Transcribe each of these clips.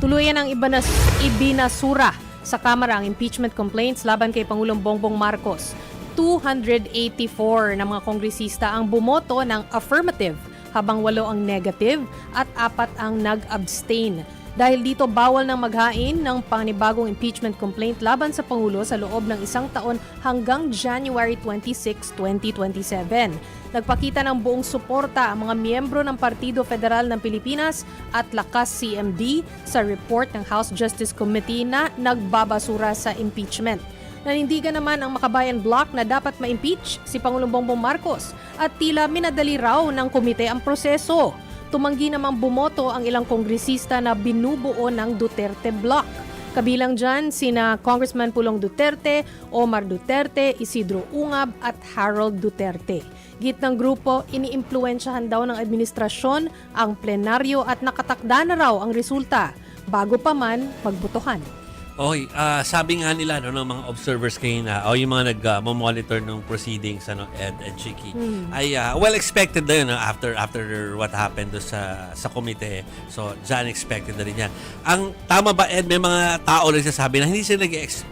Tuluyan ang ibinasura sa Kamara ang impeachment complaints laban kay Pangulong Bongbong Marcos. 284 na mga kongresista ang bumoto ng affirmative habang 8 ang negative at 4 ang nag-abstain. Dahil dito, bawal nang maghain ng panibagong impeachment complaint laban sa Pangulo sa loob ng 1 taon hanggang January 26, 2027. Nagpakita ng buong suporta ang mga miyembro ng Partido Federal ng Pilipinas at Lakas CMD sa report ng House Justice Committee na nagbabasura sa impeachment. Nanindigan naman ang Makabayan Bloc na dapat ma-impeach si Pangulong Bongbong Marcos at tila minadali raw ng komite ang proseso. Tumanggi namang bumoto ang ilang kongresista na binubuo ng Duterte Bloc. Kabilang dyan sina Congressman Pulong Duterte, Omar Duterte, Isidro Ungab at Harold Duterte. Git ng grupo, iniimpluwensyahan daw ng administrasyon ang plenaryo at nakatakda na raw ang resulta bago pa man magbotohan. Okay, sabi nga nila ng mga observers kanina o yung mga nag-monitor ng proceedings Ed and Chiki ay well expected na yun after what happened do sa komite. So, dyan expected na rin yan. Ang tama ba Ed, may mga tao nagsasabi na hindi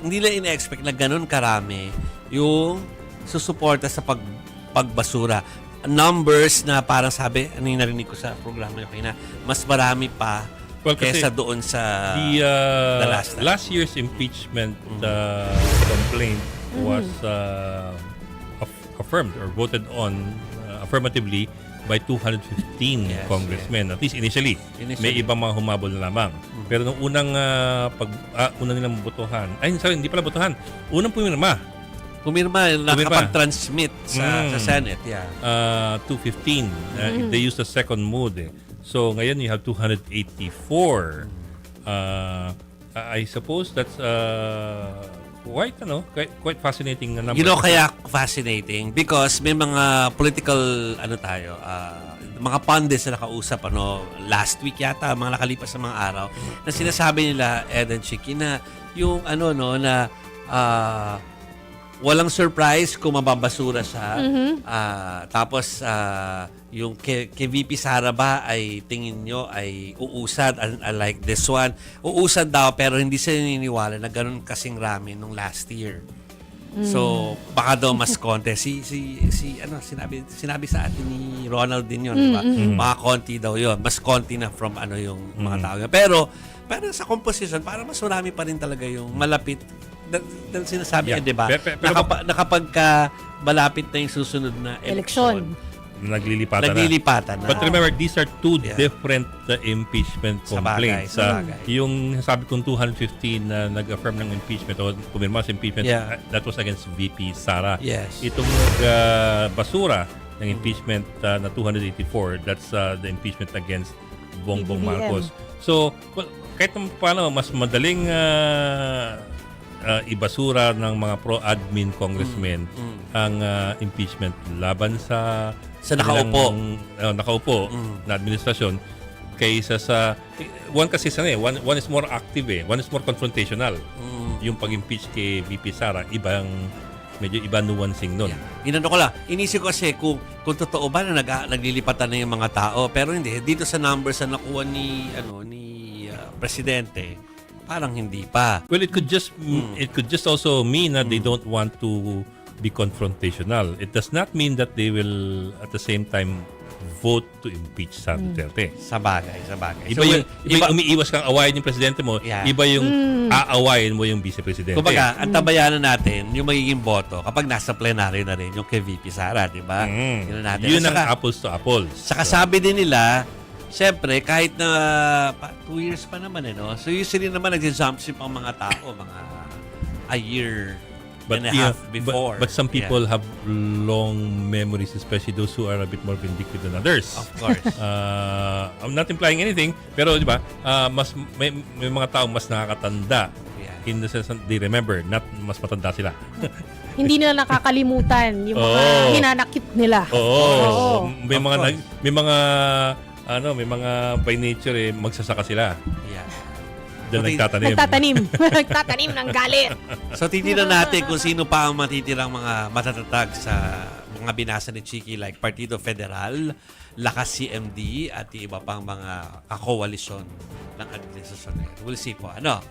nila ina-expect na ganun karami yung susuporta sa pagbasura. Numbers na parang sabi, ano yung narinig ko sa programa nyo kanina, mas marami pa kesa doon sa the last year's impeachment complaint was affirmed or voted on affirmatively by 215 congressmen. At least initially. May ibang mga humabol na lamang. Pero nung unang unang nilang botohan, hindi pala botohan. Unang pumirma, nakapag-transmit sa Senate. 215. They used the second mode. So ngayon you have 284. I suppose that's quite fascinating na number. You know kaya fascinating because may mga political mga pundits na nakausap last week yata, mga nakalipas na mga araw na sinasabi nila Ed and Chiki na yung na walang surprise kung mababasura siya. Tapos, yung kay VP Sara ba ay tingin nyo ay uusad like this one. Uusad daw pero hindi sila naniniwala na ganun kasing rami nung last year. So, baka daw mas konti. Sinabi sa atin ni Ronald din yun, diba? Mga konti daw yun. Mas konti na from yung mga tao. Pero sa composition, parang mas marami pa rin talaga yung malapit dahil sinasabi di ba? Nakapagka malapit na yung susunod na eleksyon. Naglilipatan na. But remember, these are two different impeachment complaints. Yung sabi kong 215 na nag-affirm ng impeachment o pumirma sa impeachment, that was against VP Sara. Yes. Itong basura ng impeachment na 284, that's the impeachment against Bongbong Marcos. So, kahit paano, mas madaling ibasura ng mga pro-admin congressmen ang impeachment laban sa nakaupo na administrasyon kaysa sa one is more active one is more confrontational. Yung pag-impeach kay VP Sara medyo iba nuancing nun. Inano ko lang, inisip ko kasi kung totoo ba na naglilipatan na yung mga tao, pero hindi dito sa numbers na nakuha ni presidente, parang hindi pa. Well, it could just also mean that they don't want to be confrontational. It does not mean that they will at the same time vote to impeach Sara Duterte. Sa bagay. Iba umiiwas kang awayin yung presidente mo, iba yung aawayin mo yung vice-presidente. Kumbaga, ang tabayanan natin yung magiging boto kapag nasa plenaryo na rin yung kay VP Sara, di ba? Yun ang apples to apples. Saka sabi din nila, siyempre, kahit na 2 years pa naman, no? So, usually naman nag-jump ship ang mga tao, mga a year and a half before. But some people have long memories, especially those who are a bit more vindictive than others. Of course. I'm not implying anything, pero di ba, may mga tao mas nakakatanda. In the sense that they remember, not mas matanda sila. Hindi nila nakakalimutan yung mga hinanakit nila. May mga by nature magsasaka sila. Dahil Nagtatanim ng galit. So, titignan natin kung sino pa ang matitirang mga matatatag sa mga binasa ni Chiki like Partido Federal, Lakas CMD, at iba pang mga kakoalisyon ng administrasyon na yan. We'll see po. Ano?